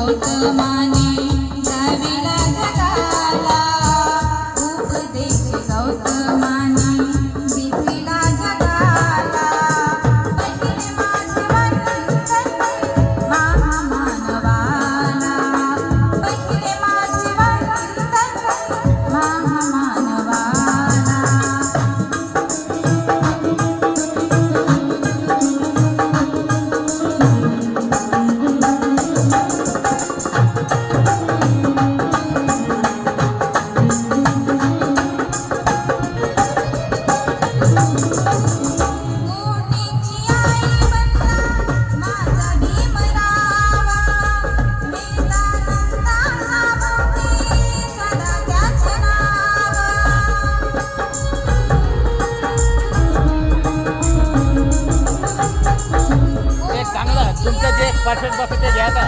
गौतमाने दाविला जगाला उपदेश गौतमाने दिला जगाला पहिले माझे वंदन महामानवाला पहिले माझे वंदन महामानवाला तुमचं जे परफेक्ट बसतं ते घ्या आता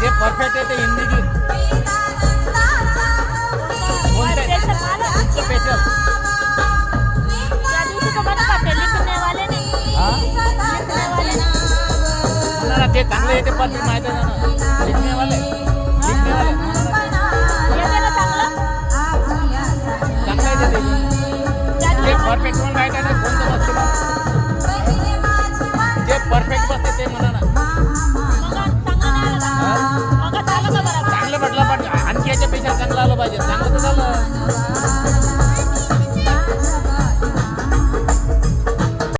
जे परफेक्ट आहे ते हिंदी गीत कोणते स्पेशल मला ते चांगले येते परफेक्ट माहिती आहे ना लिखनेवाले चांगलं येते ते परफेक्ट म्हणून माहिती आहे ना कोणतं नसतं जे परफेक्ट बसते ते म्हणा ना चांगलं म्हटलं पण आणखी याच्यापेक्षा चांगलं आलं पाहिजे चांगलं तर झालं